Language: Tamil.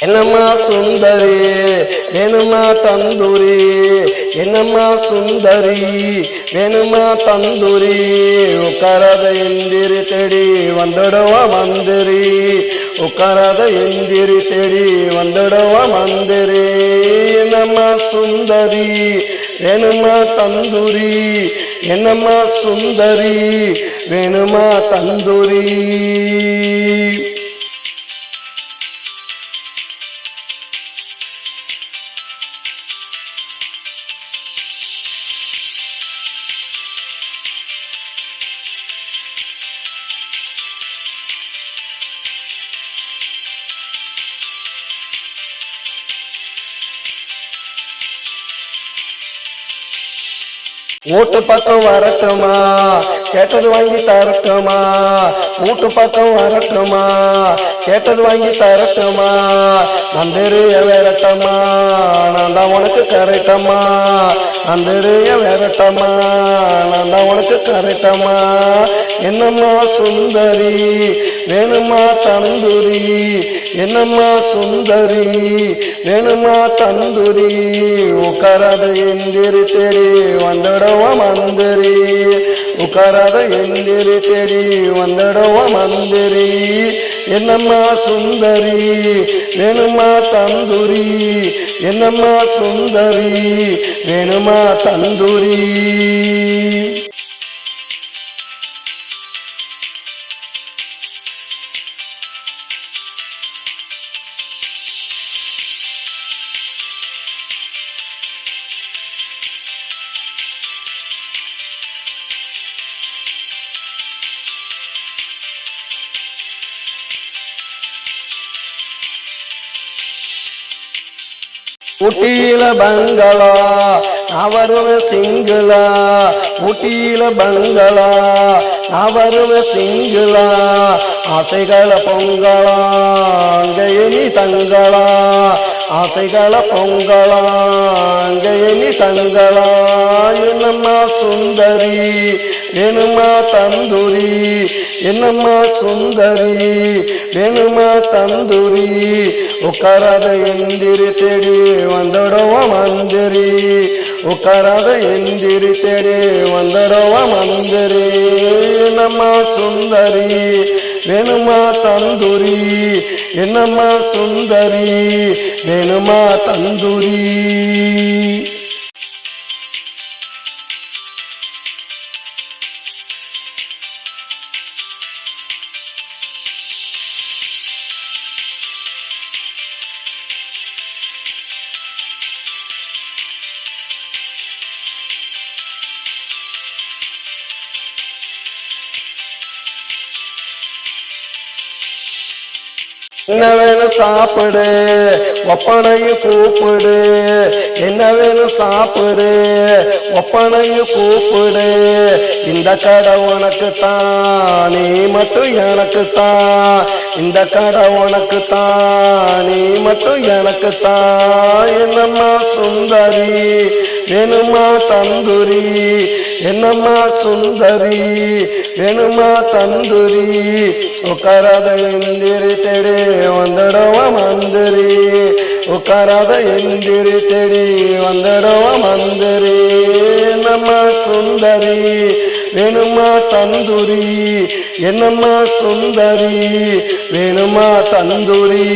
என்னம்மா சுந்தரி வேணுமா தந்தூரி, என்னம்மா சுந்தரி வேணுமா தந்தூரி, உட்காராத எந்திரி தேடி வந்துடுவா மந்திரி, உட்காராத எந்திரி தேடி வந்துடுவா மந்திரி. என்னம்மா சுந்தரி வேணுமா தந்தூரி, என்னம்மா சுந்தரி வேணுமா தந்தூரி. வீட்டு பக்கம் வரட்டுமா, கேட்டது வாங்கி தரட்டுமா, வீட்டு பக்கம் வரட்டுமா, கேட்டது வாங்கி தரட்டுமா, நந்தரிய வேறட்டம்மா நான் தான் உனக்கு கரெக்டம்மா, நந்தரிய வேறட்டம்மா நான் தான் உனக்கு கரெக்டம்மா. என்னம்மா சுந்தரி வேணுமா தந்தூரி, என்னம்மா சுந்தரி வேணுமா தந்தூரி, உட்காராத எந்திரி தேடி வந்துடுவா மந்திரி, உட்காராத எந்திரி தேடி வந்துடுவா மந்திரி. என்னம்மா சுந்தரி வேணுமா தந்தூரி, என்னம்மா சுந்தரி வேணுமா தந்தூரி. ஊட்டியில பங்களா நான் வருவேன் சிங்களா, ஊட்டியில பங்களா நான் வருவேன் சிங்களா, ஆசைகளை பொங்கலா அங்கே நீ தங்களா, ஆசைகளை பொங்கலா அங்கே நீ தங்களா. என்னம்மா சுந்தரி வேணுமா தந்தூரி, என்னம்மா சுந்தரி வேணுமா தந்தூரி, உட்காராத எந்திரி தேடி வந்துடுவா மந்திரி, உட்காராத எந்திரி தேடி வந்துடுவா மந்திரி. என்னம்மா சுந்தரி வேணுமா தந்தூரி, என்னம்மா சுந்தரி வேணுமா தந்தூரி. என்ன வேணும் சாப்பிடு ஒப்பனையும் கூப்பிடு, என்ன வேணும் சாப்பிடு ஒப்பனையும் கூப்பிடு, இந்த கடை உனக்கு தான் நீ மட்டும் எனக்கு தான், இந்த கடை உனக்கு தான் நீ மட்டும் எனக்கு தான். என்னம்மா சுந்தரி வேணுமா தந்தூரி, என்னம்மா சுந்தரி வேணுமா தந்தூரி, உட்காராத எந்திரி தேடி வந்துடுவா மந்திரி, உட்காராத எந்திரி தேடி வந்துடுவா மந்திரி. என்னம்மா சுந்தரி வேணுமா தந்தூரி, என்னம்மா சுந்தரி வேணுமா தந்தூரி.